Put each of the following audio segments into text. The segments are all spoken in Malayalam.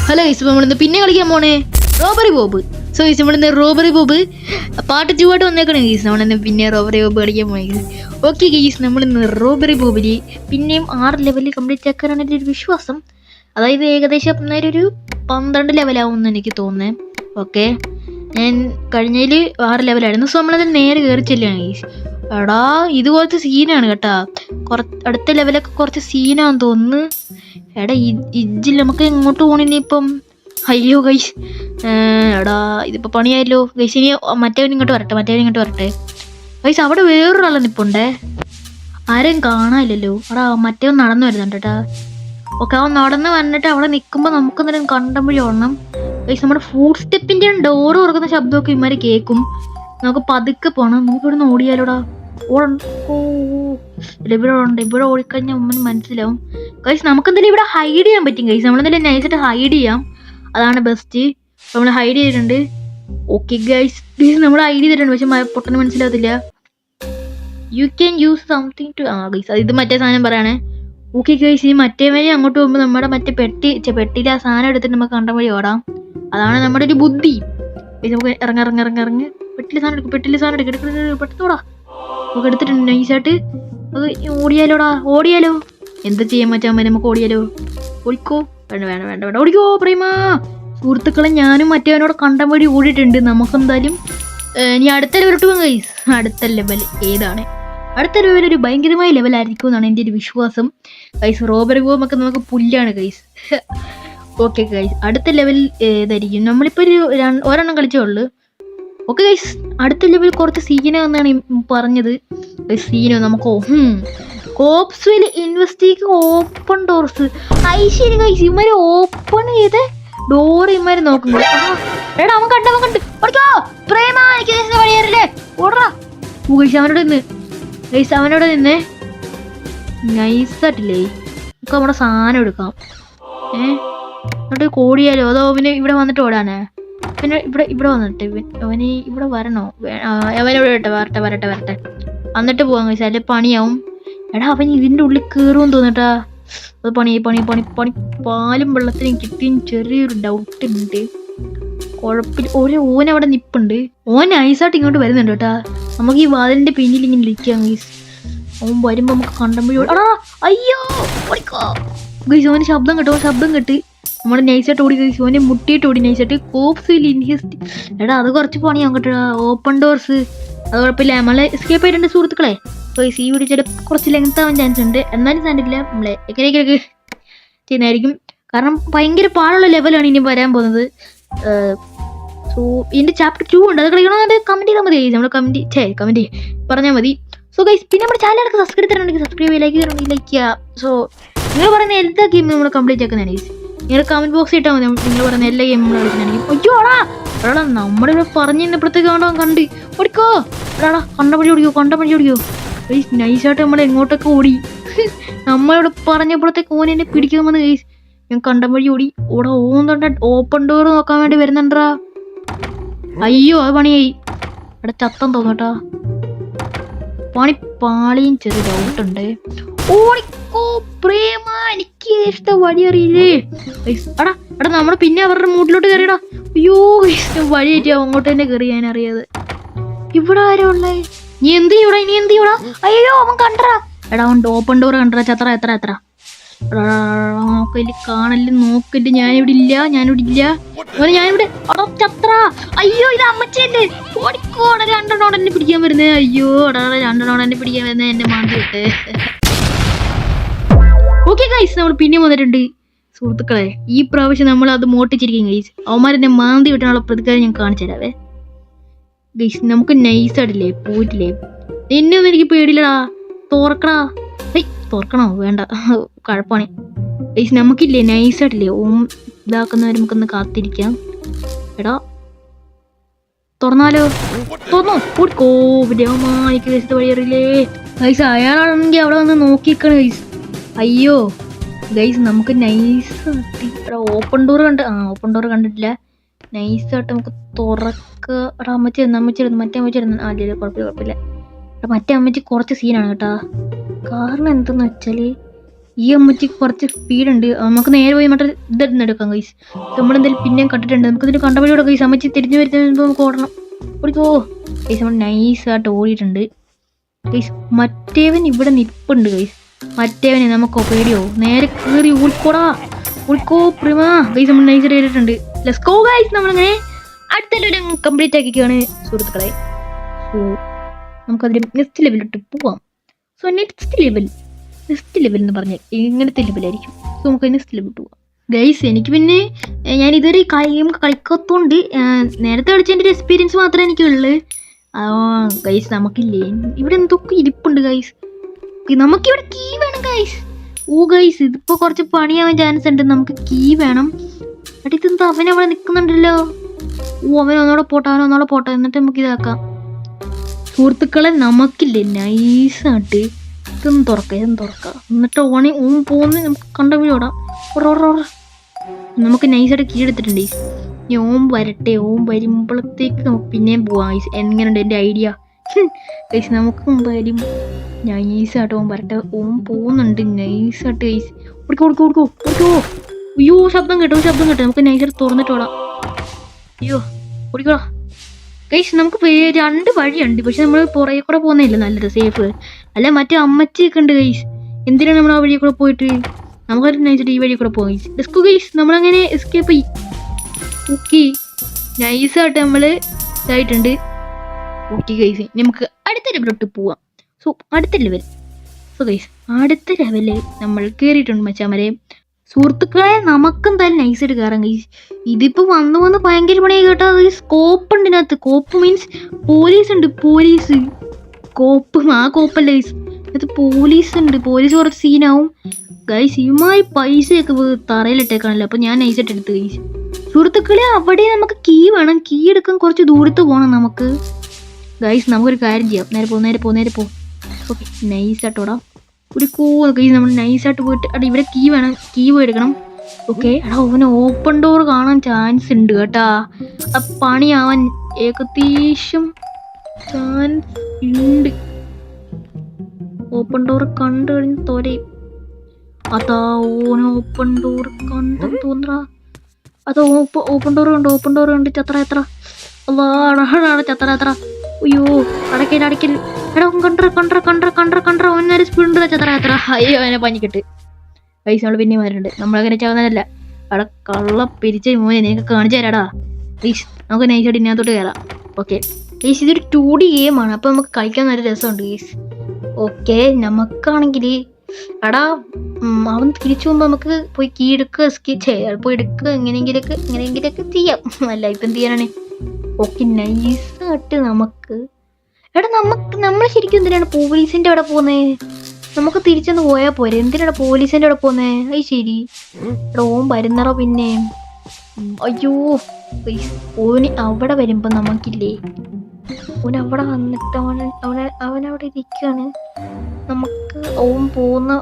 ഹലോ ഗൈസ്, നമ്മളിന്ന് പിന്നെ കളിക്കാൻ പോണേ റോബറി ബോബ്. സോ ഗൈസ്, നമ്മളിന്ന് റോബറി ബോബ് പാർട്ട് 2 ആയിട്ട് വന്നേക്കണേ ഗൈസ്. നമ്മളിന്ന് പിന്നെ റോബറി ബോബ് കളിക്കാൻ പോയി. ഓക്കെ ഗൈസ്, നമ്മളിന്ന് റോബറി ബോബില് പിന്നെയും 6 ലെവലിൽ കംപ്ലീറ്റ് ആക്കാനാണ് എൻ്റെ ഒരു വിശ്വാസം. അതായത് ഏകദേശം ഒരു 12 ലെവലാവുമെന്ന് എനിക്ക് തോന്നുന്നത്. ഓക്കെ, ഞാൻ കഴിഞ്ഞതിൽ 6 ലെവലായിരുന്നു. സോ നമ്മളത് നേരെ കയറി ചെല്ലുകയാണ് ഗൈസ്. എടാ, ഇത് കുറച്ച് സീനാണ് കേട്ടാ. അടുത്ത ലെവലൊക്കെ കുറച്ച് സീനാന്ന് തോന്നുന്നു. എടാ, ഇജ്ജിൽ നമുക്ക് എങ്ങോട്ട് പോണിനി ഇപ്പം? അയ്യോ ഗൈസ്, എടാ ഇതിപ്പോൾ പണിയായല്ലോ ഗൈസ്. ഇനി മറ്റവൻ ഇങ്ങോട്ട് വരട്ടെ ഗൈസ്. അവിടെ വേറൊരാളെ നിൽപ്പുണ്ടേ, ആരെയും കാണാനില്ലല്ലോ. എടാ, മറ്റവൻ നടന്നു വരുന്നുണ്ട് കേട്ടാ. ഓക്കെ, അവൻ നടന്ന് വന്നിട്ട് അവിടെ നിൽക്കുമ്പോൾ നമുക്കെന്തെങ്കിലും കണ്ടമ്പോഴേ ഓടണം ഗൈസ്. നമ്മുടെ ഫുഡ് സ്റ്റെപ്പിൻ്റെ ഡോറ് തുറക്കുന്ന ശബ്ദമൊക്കെ ഇമാര് കേൾക്കും. നമുക്ക് പതുക്കെ പോകണം. നമുക്ക് ഇവിടെ നിന്ന് ഓടിയാലോടാ. ഇവിടെ ഓടിക്കഴിഞ്ഞാൽ ഉമ്മന് മനസ്സിലാവും ഗൈസ്. നമുക്കെന്തായാലും ഇവിടെ ഹൈഡ് ചെയ്യാൻ പറ്റും ഗൈസ്. നമ്മളെന്തായാലും നൈസായിട്ട് ഹൈഡ് ചെയ്യാം, അതാണ് ബെസ്റ്റ്. നമ്മൾ ഹൈഡ് ചെയ്തിട്ടുണ്ട്. ഓക്കെ ഗൈസ്, നമ്മൾ ഹൈഡ് ചെയ്തിട്ടുണ്ട്. പക്ഷെ പൊട്ടന് മനസ്സിലാകത്തില്ല. You can use something to guys. ഇത് മറ്റേ സാധനം പറയണേ. ഓക്കെ ഗൈസ്, ഈ മറ്റേ വഴി അങ്ങോട്ട് പോകുമ്പോൾ നമ്മുടെ മറ്റേ പെട്ടിയിലെ ആ സാധനം എടുത്തിട്ട് നമുക്ക് കണ്ട വഴി ഓടാം. അതാണ് നമ്മുടെ ഒരു ബുദ്ധി. നമുക്ക് ഇറങ്ങി പെട്ടിലെ സാധനം എടുക്കും പെട്ടോടാ. നമുക്ക് എടുത്തിട്ടുണ്ട് നൈസായിട്ട്. അത് ഓടിയാലോ. എന്താ ചെയ്യാൻ പറ്റാൻ നമുക്ക്? ഓടിക്കോ. വേണ്ട ഓടിക്കോ പ്രേമ. സുഹൃത്തുക്കളെ, ഞാനും മറ്റവനോട് കണ്ടം വഴി ഓടിയിട്ടുണ്ട്. നമുക്കെന്തായാലും ഇനി അടുത്ത ലെവലോട്ട് പോകാം ഗൈസ്. അടുത്ത ലെവൽ ഏതാണ്? അടുത്ത ലെവൽ ഒരു ഭയങ്കരമായ ലെവലായിരിക്കും എന്നാണ് എൻ്റെ ഒരു വിശ്വാസം ഗൈസ്. റോബറി ബോംബൊക്കെ നമുക്ക് പുല്ലാണ് ഗൈസ്. ഓക്കെ ഗൈസ്, അടുത്ത ലെവൽ ഏതായിരിക്കും? നമ്മളിപ്പോൾ ഒരെണ്ണം കളിച്ചേ ഉള്ളൂ. ഓക്കെ ഗൈസ്, അടുത്ത ലെവൽ കുറച്ച് സീനോ എന്നാണ് പറഞ്ഞത്. സീനോ നമുക്ക് കോപ്സ്വിൽ investigate open doors. Aishwarya guys, ഇമാര് ഓപ്പൺ ചെയ്ത് ഡോർ ഇമാര് നോക്കുന്നത്. എടാ, അവൻ കണ്ട് പ്രേമ. എനിക്ക് വഴിയേറില്ലേ? ഓടാ ഗൈസ്. അവനോട് നിന്ന് നൈസായിട്ടില്ലേ നമുക്ക് നമ്മുടെ സാധനം എടുക്കാം. എന്നിട്ട് ഓടിയാലോ? അതോ പിന്നെ ഇവിടെ വന്നിട്ട് ഓടാനേ? പിന്നെ ഇവിടെ വന്നിട്ട് അവന് ഇവിടെ വരണോ? അവനോട് വരട്ടെ വന്നിട്ട് പോവാൻ കഴിച്ചാൽ അല്ലെ പണിയാവും. എടാ, അവൻ ഇതിൻ്റെ ഉള്ളിൽ കയറുമെന്ന് തോന്നട്ടാ. അത് പണി പാലും വെള്ളത്തിനും കിട്ടിയും ചെറിയൊരു ഡൗട്ട് ഉണ്ട്. കുഴപ്പമില്ല. ഓനവിടെ നിപ്പുണ്ട്. ഓൻ നൈസായിട്ട് ഇങ്ങോട്ട് വരുന്നുണ്ട് കേട്ടാ. നമുക്ക് ഈ വാതിലിന്റെ പിന്നിൽ ഇങ്ങനെ ഇരിക്കാം ഗൈസ്. അവൻ വരുമ്പോ നമുക്ക് കണ്ടമ്പോഴോ അയ്യോ ഗൈസ്. അവന് ശബ്ദം കേട്ട് നമ്മള് നൈസായിട്ട് ഓടി ഗൈസ്. ഓനെ മുട്ടിയിട്ട് ഓടി നൈസായിട്ട്. കോപ്സിൽ ഇൻവെസ്റ്റ്. എടാ, അത് കുറച്ച് പണിയാവും കേട്ടോ. ഓപ്പൺ ഡോർസ് അത് കുഴപ്പമില്ല. നമ്മളെ എസ്കേപ്പ് ആയിട്ടുണ്ട് സുഹൃത്തുക്കളെ. ഗൈസ്, ഈ വീഡിയോ ചിലപ്പോൾ കുറച്ച് ലെങ്ത് ആവാൻ ചാൻസ് ഉണ്ട്. എന്നാലും സാധിക്കില്ല, നമ്മളെ എങ്ങനെയൊക്കെ ചെയ്യുന്നതായിരിക്കും. കാരണം ഭയങ്കര പാടുള്ള ലെവലാണ് ഇനി വരാൻ പോകുന്നത്. സോ ഇതിന്റെ ചാപ്റ്റർ 2 ഉണ്ട്. അത് കളിക്കണമെന്നുണ്ടെങ്കിൽ കമന്റ് ചെയ്താൽ മതി. നമ്മൾ കമന്റ് പറഞ്ഞാൽ മതി. സോ ഗൈസ്, പിന്നെ നമ്മുടെ ചാനലൊക്കെ സബ്സ്ക്രൈബ് തരണമെങ്കിൽ സബ്സ്ക്രൈബ് ചെയ്യുക, ലൈക്ക് ചെയ്യുക. സോ നിങ്ങൾ പറയുന്ന എല്ലാ ഗെയിമും നമ്മൾ കംപ്ലീറ്റ് ആക്കുന്നതാണ് ഗൈസ്. നിങ്ങൾ കമന്റ് ബോക്സ് ഇട്ടാൽ മതി. നിങ്ങൾ പറയുന്ന എല്ലാ ഗെയിമും നമ്മൾ കളിക്കുന്നതായിരിക്കും. അയ്യോ എടാ, നമ്മളിവിടെ പറഞ്ഞു തന്നപ്പോഴത്തേക്ക് കണ്ട് ഓടിക്കോ. എടാ, കണ്ടപടി ഓടിക്കോ ഗൈസ്. നൈസായിട്ട് നമ്മൾ എങ്ങോട്ടൊക്കെ ഓടി. നമ്മളിവിടെ പറഞ്ഞപ്പോഴത്തേക്ക് ഓൻ എന്നെ പിടിക്കാൻ വന്ന് ഗൈസ്. ഞാൻ കണ്ടം വഴി ഓടി. ഓൻ തൊണ്ട ഓപ്പൺ ഡോർ നോക്കാൻ വേണ്ടി വരുന്നുണ്ടാ. അയ്യോ, അത് പണിയായി. ഇവിടെ ചത്തം തോന്നട്ടാ. പാളിയും ചെറിയ ഡൗട്ടുണ്ട്. ഓടിക്കോ പ്രേമ, എനിക്ക് ഇഷ്ടം വഴി അറിയില്ലേ. എടാ നമ്മള് പിന്നെ അവരുടെ മൂട്ടിലോട്ട് കയറിയടാ. അയ്യോ വഴി ആയിട്ട് അങ്ങോട്ട് തന്നെ കയറി. ഞാൻ അറിയാതെ ഇവിടെ ആരാ ഉള്ളേ? നീ എന്ത് ചെയ്യൂടാ? അയ്യോ, അവൻ കണ്ടറാ. എടാ, അവൻ ഓപ്പൺ ഡോർ കണ്ടറാ. എത്ര നോക്കല്. ഞാനിവിടെ ഇല്ല. ഞാനിവിടെ ചത്ര. അയ്യോ, ഇത് അമ്മച്ചല്ലേ. ഓടിക്കോടെ. രണ്ടെണ്ണോടെ എന്നെ പിടിക്കാൻ വരുന്നേ. അയ്യോ രണ്ടെണ്ണോടെ എന്നെ പിടിക്കാൻ വരുന്നേ. എന്നെ മാന്തി വിട്ട്. ഓക്കെ ഗൈസ്, നമ്മൾ പിന്നെ വന്നിട്ടുണ്ട് സുഹൃത്തുക്കളെ. ഈ പ്രാവശ്യം നമ്മൾ അത് മോട്ടിച്ചിരിക്കും ഗൈസ്. അവന്മാരെന്നെ മാന്തി വിട്ടാനുള്ള പ്രതികാരം ഞാൻ കാണിച്ചു തരാവേ ഗൈസ്. നമുക്ക് നൈസായിട്ടില്ലേ പോയിട്ടില്ലേ? എന്നെ ഒന്നും എനിക്ക് പേടിയില്ലടാ. തുറക്കണോ? വേണ്ട, കഴപ്പാണ് ഗൈസ്. നമുക്കില്ലേ നൈസായിട്ടില്ലേ ഇതാക്കുന്നവർ നമുക്കൊന്ന് കാത്തിരിക്കാം. എടാ, തുറന്നാലോ? Covid വഴിയറിയില്ലേ guys. അയാളാണെങ്കിൽ അവിടെ വന്ന് നോക്കിക്കണം ഗൈസ്. അയ്യോ ഗൈസ്, നമുക്ക് നൈസ് ഓപ്പൺ ഡോർ കണ്ടിട്ടില്ല. നൈസായിട്ട് നമുക്ക് തുറക്കുക. അമ്മച്ചി മറ്റേ അമ്മച്ചി അല്ലേ? കുഴപ്പമില്ല. മറ്റേ അമ്മച്ചി കുറച്ച് സീനാണ് കേട്ടാ. കാരണം എന്തെന്ന് വെച്ചാല് ഈ അമ്മച്ചിക്ക് കുറച്ച് സ്പീഡുണ്ട്. നമുക്ക് നേരെ പോയി മറ്റേ ഇതെടുന്ന് എടുക്കാം ഗൈസ്. നമ്മളെന്തായാലും പിന്നെയും കണ്ടിട്ടുണ്ട്. നമുക്കിതിന് കണ്ടവഴിയോടെ ഗൈസ് അമ്മച്ചി തിരിഞ്ഞു വരുന്നത് നമുക്ക് ഓടണം. ഓടിക്കോ ഗൈസ്. നമ്മൾ നൈസായിട്ട് ഓടിയിട്ടുണ്ട് ഗൈസ്. മറ്റേവൻ ഇവിടെ നിപ്പുണ്ട് ഗൈസ്. മറ്റേവനെ നമുക്കോ പേടിയോ? നേരെ കയറി ഓടിക്കോടാ, ഓടിക്കോ പ്രിമ ഗൈസ്. നമ്മൾ നൈസായിട്ട് കയറിയിട്ടുണ്ട്. Let's go guys. നമ്മളങ്ങനെ അടുത്ത ലെവൽ കംപ്ലീറ്റ് ആക്കിയാണ് സുഹൃത്തുക്കളെ. സോ നമുക്കതിൽ നെക്സ്റ്റ് ലെവലിട്ട് പോവാം. സോ നെക്സ്റ്റ് ലെവൽ എന്ന് പറഞ്ഞാൽ ഇങ്ങനത്തെ ലെവലായിരിക്കും. സോ നമുക്ക് നെക്സ്റ്റ് ലെവൽ പോവാം ഗൈസ്. എനിക്ക് പിന്നെ ഞാൻ ഇതൊരു ഗെയിം കളിക്കാത്തതുകൊണ്ട് നേരത്തെ കളിച്ചതിൻ്റെ ഒരു എക്സ്പീരിയൻസ് മാത്രമേ എനിക്കുള്ളൂ. ഗൈസ് നമുക്കില്ലേ ഇവിടെ എന്തൊക്കെ ഇരിപ്പുണ്ട് ഗൈസ്. നമുക്കിവിടെ കീ വേണം ഗൈസ്. ഓ ഗൈസ് ഇതിപ്പോൾ കുറച്ച് പണിയാവാൻ ചാൻസ് ഉണ്ട്. നമുക്ക് കീ വേണം. അടുത്തെന്താ അവനവിടെ നിൽക്കുന്നുണ്ടല്ലോ. ഓ അവൻ ഒന്നോടെ പോട്ടെ എന്നിട്ട് നമുക്ക് ഇതാക്കാം സുഹൃത്തുക്കളെ. നമുക്കില്ലേ നൈസായിട്ട് ഇതൊന്നും തുറക്കാം എന്നിട്ട് പോകുന്ന നമുക്ക് കണ്ട വീടോടാം. നമുക്ക് നൈസായിട്ട് കീ എടുത്തിട്ടുണ്ട്. ഈ വരട്ടെ. വരുമ്പോഴത്തേക്ക് നമുക്ക് പിന്നെയും പോവാം ഗൈസ്. എങ്ങനെയുണ്ട് എൻ്റെ ഐഡിയ ഗൈസ്? നമുക്ക് വരും നൈസായിട്ട് വരട്ടെ. പോകുന്നുണ്ട് നൈസായിട്ട് ഗൈസ്. ഓടിക്കോ. അയ്യോ ശബ്ദം കേട്ടോ. നമുക്ക് നൈസായിട്ട് തുറന്നിട്ട് ഓടാം. അയ്യോ ഓടിക്കോടാ ഗൈസ്. നമുക്ക് രണ്ട് വഴിയുണ്ട്. പക്ഷെ നമ്മൾ പുറകെ കൂടെ പോകുന്നില്ല നല്ലത്, സേഫ് അല്ല. മറ്റേ അമ്മച്ചിയൊക്കെ ഉണ്ട് ഗൈസ്. എന്തിനാണ് നമ്മൾ ആ വഴി കൂടെ പോയിട്ട്? നമുക്കത് നൈസായിട്ട് ഈ വഴി കൂടെ പോകാം ഗൈസ്. Let's go guys. നമ്മളങ്ങനെ എസ്കേപ്പ് ചെയ്യും. ഓക്കെ നൈസായിട്ട് നമ്മൾ ഇതായിട്ടുണ്ട്. ഓക്കെ ഗൈസ് നമുക്ക് അടുത്ത ലെവലിലോട്ട് പോവാം. സോ അടുത്ത ലെവൽ നമ്മൾ കയറിയിട്ടുണ്ട് മച്ചാമരെ. സുഹൃത്തുക്കളെ നമുക്കെന്തായാലും നൈസായിട്ട് കയറാം ഗൈസ്. ഇതിപ്പോൾ വന്ന് ഭയങ്കര പണിയായി കേട്ടോ. സ്കോപ്പ് ഉണ്ട് ഇതിനകത്ത്. കോപ്പ് മീൻസ് പോലീസ് ഉണ്ട്. ആ കോപ്പല്ല ഗൈസ്, ഇത് പോലീസ് ഉണ്ട്. പോലീസ് കുറച്ച് സീനാവും ഗൈസ്. ഇവന്മാർ പൈസയൊക്കെ തറയിലിട്ടേക്കാണല്ലോ. അപ്പോൾ ഞാൻ നൈസായിട്ട് എടുത്ത് ഗൈസ്. സുഹൃത്തുക്കളെ അവിടെ നമുക്ക് കീ വേണം. കീ എടുക്കാൻ കുറച്ച് ദൂരത്ത് പോകണം നമുക്ക് ഗൈസ്. നമുക്കൊരു കാര്യം ചെയ്യാം. നേരെ പോ. ഓക്കെ നൈസായിട്ടോടാ ഒരു ഗൈസ്. നമ്മൾ നൈസായിട്ട് പോയിട്ട് ഇവിടെ കീ വേണം. കീ പോയി എടുക്കണം. ഓക്കെ അവന് ഓപ്പൺ ഡോർ കാണാൻ ചാൻസ് ഉണ്ട് കേട്ടാ. ആ പണിയാവാൻ ഏകദേശം ചാൻസ് ഉണ്ട്. ഓപ്പൺ ഡോർ കണ്ടു കഴിഞ്ഞ് തൊരയും. അതാ ഓന് ഓപ്പൺ ഡോർ കണ്ടെന്ന് തോന്നറ. അത് ഓപ്പൺ ഡോർ കണ്ട് ചത്ര എത്ര ചത്ര. അയ്യോ അടയ്ക്കൽ എടാ കണ്ട ഒന്നര സ്പീഡ് ചത്ര എത്ര. അയ്യോ അവനെ പഞ്ഞിക്കിട്ട് പൈസ നമ്മൾ പിന്നെ വരണ്ട്. നമ്മളങ്ങനെ ചാവുന്നതല്ല. അവിടെ കള്ള പിരിച്ച മോനെ നിനക്ക് കാണിച്ചു തരാടാ പ്ലീസ്. നമുക്ക് നൈസായിട്ട് ഇതിനകത്തോട്ട് കയറാം. ഓക്കെ ഗൈസ് ഇതൊരു 2D ഗെയിമാണ്. അപ്പോൾ നമുക്ക് കളിക്കാൻ നല്ല രസമുണ്ട് ഗൈസ്. ഓക്കെ നമുക്കാണെങ്കിൽ എടാ അവൻ തിരിച്ചു പോകുമ്പോൾ നമുക്ക് പോയി കീ എടുക്കുക, പോയി എടുക്കുക, എങ്ങനെയെങ്കിലൊക്കെ ചെയ്യാം. അല്ല ഇപ്പം എന്ത് ചെയ്യാനാണ്? ഓക്കെ നൈസായിട്ട് നമുക്ക് നമ്മൾ ശരിക്കും എന്തിനാണ് പോലീസിൻ്റെ അവിടെ പോകുന്നത്? നമുക്ക് തിരിച്ചൊന്ന് പോയാൽ പോരെ. എന്തിനാണ് പോലീസിൻ്റെ അവിടെ പോകുന്നത്? അത് ശരി ഓൻ വരുന്നറോ പിന്നെ. അയ്യോ ഓന് അവിടെ വരുമ്പോൾ നമുക്കില്ലേ ഓനവിടെ വന്നിട്ട് അവനവിടെ ഇരിക്കുകയാണ്. നമുക്ക് ഓൻ പോകുന്ന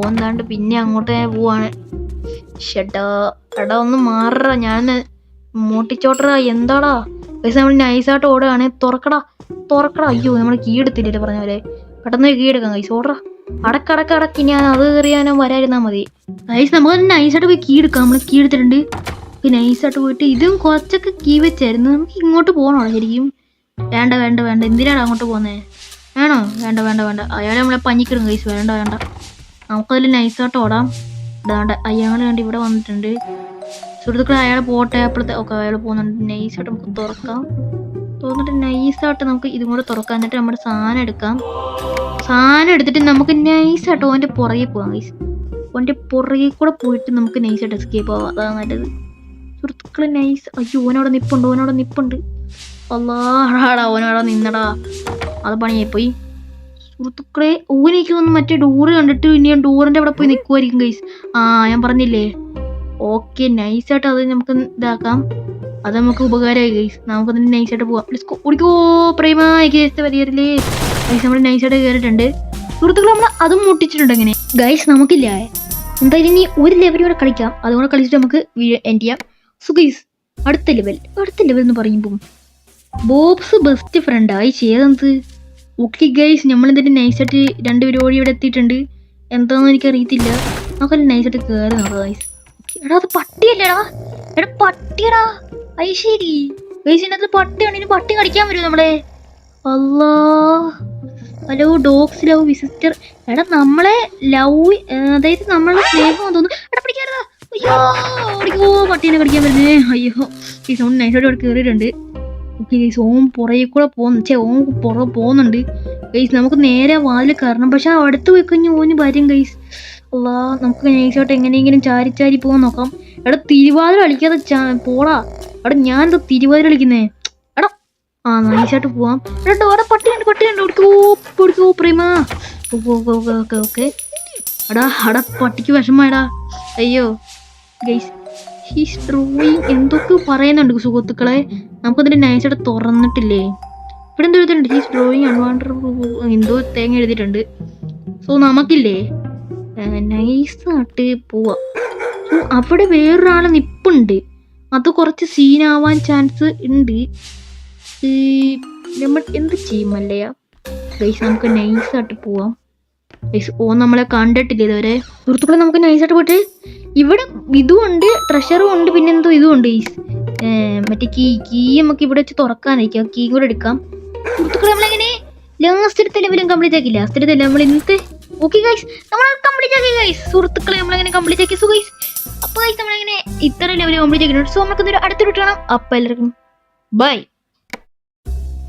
എന്താണ്ട് പിന്നെ അങ്ങോട്ട് പോവാണ്. എടാ ഒന്ന് മാറ. ഞാൻ മോട്ടിച്ചോട്ടറ എന്താടാ പൈസ. നമ്മൾ നൈസായിട്ട് ഓടുകയാണ്. തുറക്കടാ. അയ്യോ നമ്മൾ കീ എടുത്തില്ലല്ലോ പറഞ്ഞ പോലെ. പെട്ടെന്ന് കീ എടുക്കാം കൈസ്. ഓടറാ അടക്കടക്കി. ഞാൻ അത് കയറിയാനോ വരായിരുന്നാൽ മതി കൈസ്. നമുക്ക് നൈസായിട്ട് പോയി കീ എടുക്കാം. നമ്മൾ കീ എടുത്തിട്ടുണ്ട്. നൈസായിട്ട് പോയിട്ട് ഇതും കുറച്ചൊക്കെ കീ വെച്ചായിരുന്നു. നമുക്ക് ഇങ്ങോട്ട് പോകണോ ശരിക്കും? വേണ്ട. എന്തിനാണ് അങ്ങോട്ട് പോകുന്നത്? വേണോ? വേണ്ട. അയാളെ നമ്മളെ പഞ്ഞിക്കിടും കൈസ്. വേണ്ട. നമുക്കതിൽ നൈസായിട്ട് ഓടാം. ഇതാണ്ട് അയാൾ വേണ്ടി ഇവിടെ വന്നിട്ടുണ്ട്. സുഹൃത്തുക്കളെ അയാൾ പോട്ടെ. അപ്പോഴത്തെ ഓക്കെ അയാൾ പോകുന്നുണ്ട്. നൈസായിട്ട് നമുക്ക് തുറക്കാം. തോന്നിട്ട് നൈസായിട്ട് നമുക്ക് ഇതും കൂടെ തുറക്കാം. എന്നിട്ട് നമ്മുടെ സാധനം എടുക്കാം. സാധനം എടുത്തിട്ട് നമുക്ക് നൈസായിട്ട് ഓൻ്റെ പുറകെ പോകാം ഗൈസ്. ഓൻ്റെ പുറകെ കൂടെ പോയിട്ട് നമുക്ക് നൈസായിട്ട് എസ്കേപ്പ് ആവാം. അതാണ് നല്ലത് സുഹൃത്തുക്കളെ. നൈസ്. അയ്യോ ഓനവിടെ നിപ്പുണ്ട്. അല്ലാടാ ഓനവിടെ നിന്നടാ. അത് പണിയായിപ്പോയി സുഹൃത്തുക്കളെ. ഓനെനിക്ക് വന്ന് മറ്റേ ഡോറ് കണ്ടിട്ട് ഇനി ഞാൻ ഡോറിൻ്റെ അവിടെ പോയി നിൽക്കുമായിരിക്കും ഗൈസ്. ഞാൻ പറഞ്ഞില്ലേ. ഓക്കെ നൈസായിട്ട് അത് നമുക്ക് ഇതാക്കാം. അത് നമുക്ക് ഉപകാരമായി ഗൈസ്. നമുക്കതിന് നൈസായിട്ട് പോവാം. ഓടിക്കോ പ്രേമായി കേസ് വരികയല്ലേ ഗൈസ്. നമ്മൾ നൈസായിട്ട് കയറിയിട്ടുണ്ട് സുഹൃത്തുക്കൾ. നമ്മൾ അതും മുട്ടിച്ചിട്ടുണ്ട്. എങ്ങനെ ഗൈസ് നമുക്കില്ല എന്തായാലും ഇനി ഒരു ലെവൽ കൂടെ കളിക്കാം. അതുകൊണ്ട് കളിച്ചിട്ട് നമുക്ക് എൻഡ് ചെയ്യാം. സോ ഗൈസ് അടുത്ത ലെവൽ എന്ന് പറയുമ്പോൾ ബോബ്സ് ബെസ്റ്റ് ഫ്രണ്ടായി ചെയ്തെന്ത്. ഓക്കെ ഗൈസ് നമ്മൾ എന്നിട്ട് നൈസായിട്ട് 2 പരിപാടി ഇവിടെ എത്തിയിട്ടുണ്ട്. എന്താണെന്ന് എനിക്ക് അറിയത്തില്ല. നമുക്കല്ല നൈസായിട്ട് കയറി നോക്കാം ഗൈസ്. എടാ അത് പട്ടിയല്ലേടാ, എടാ പട്ടിയടാ. അത് ശരി ഗൈസ്, ഇതിനകത്ത് പട്ടിയാണ്. ഇനി പട്ടി കടിക്കാൻ വരുമോ നമ്മളെ? അല്ലാ, ഹലോ ഡോഗ്സ് ലവ് വിസിറ്റർ. എടാ നമ്മളെ ലവ്, അതായത് നമ്മളെ സ്നേഹം തോന്നുന്നു. എടാ പിടിക്കാറാ, അയ്യോ ഓടിക്കോ, പട്ടീനെ കടിക്കാൻ വരുന്നേ. അയ്യോ ഈ സൗണ്ട് നൈസായിട്ട് അവിടെ കയറിയിട്ടുണ്ട്. ഓക്കെ ഗൈസ്, ഓം പുറകെ കൂടെ ഓം പുറകെ പോകുന്നുണ്ട് ഗൈസ്. നമുക്ക് നേരെ വാതിൽ കയറണം, പക്ഷെ അടുത്ത് പോയി കഴിഞ്ഞ് ഓന് വരും ഗൈസ്. അല്ലാ, നമുക്ക് നൈസായിട്ട് എങ്ങനെയെങ്കിലും ചാരി ചാരി പോകാൻ നോക്കാം. എടാ തിരുവാതിര കളിക്കാതെ പോടാ. എടാ ഞാൻ എന്താ തിരുവാതിര കളിക്കുന്നേ? എടാ നൈസായിട്ട് പോവാം. എടാ അവിടെ പട്ടിയുണ്ട് ഓടിക്കോ പ്രേമ. ഓക്കെ. എടാ പട്ടിക്ക് വിഷമായടാ. അയ്യോ ഗൈസ്, ഹീസ് ഡ്രോയിങ് എന്തൊക്കെ പറയുന്നുണ്ട് സുഹൃത്തുക്കളെ. നമുക്കതിന്റെ നൈസായിട്ട് തുറന്നിട്ടില്ലേ? ഇവിടെ എന്തോ എഴുതിയിട്ടുണ്ട്, ഹീസ് ഡ്രോയിങ് അൺവാണ്ടർ എന്തോ തേങ്ങ എഴുതിയിട്ടുണ്ട്. സോ നമുക്കില്ലേ നൈസായിട്ട് പോവാം. സോ അവിടെ വേറൊരാളെ നിപ്പുണ്ട്, അത് കുറച്ച് സീനാവാൻ ചാൻസ് ഉണ്ട്. നമ്മൾ എന്ത് ചെയ്യുമല്ലയാ ഗൈസ്, നമുക്ക് നൈസായിട്ട് പോവാം ഗൈസ്. നമ്മളെ കണ്ടിട്ടില്ല ഇതുവരെ സുഹൃത്തുക്കളെ. നമുക്ക് നൈസായിട്ട് പോയിട്ട് ഇവിടെ ഇതുമുണ്ട്, ട്രഷറും ഉണ്ട്, പിന്നെന്തോ ഇതുമുണ്ട് ഗൈസ്. മറ്റേ കീ നമുക്ക് ഇവിടെ വെച്ച് തുറക്കാനായിരിക്കും. കീ കൂടെ എടുക്കാം സുഹൃത്തുക്കളെ. നമ്മളെങ്ങനെ ലാസ്റ്റ് ലെവലും കംപ്ലീറ്റ് ആക്കി. ലാസ്റ്റ് എടുത്തല്ല നമ്മൾ ഇന്നത്തെ. ഓക്കെ ഗൈസ്, നമ്മൾ കംപ്ലീറ്റ് ആക്കി ഗൈസ്. സുഹൃത്തുക്കളെ നമ്മളെങ്ങനെ കംപ്ലീറ്റ് ആക്കി. സോ ഗൈസ്, അപ്പോൾ ഗൈസ് നമ്മളെങ്ങനെ ഇത്ര ലെവൽ കംപ്ലീറ്റ് ആക്കിയിട്ടുണ്ട്. സോ നമുക്ക് അടുത്തൊരു കാണാം. അപ്പോൾ എല്ലാവർക്കും ബൈ.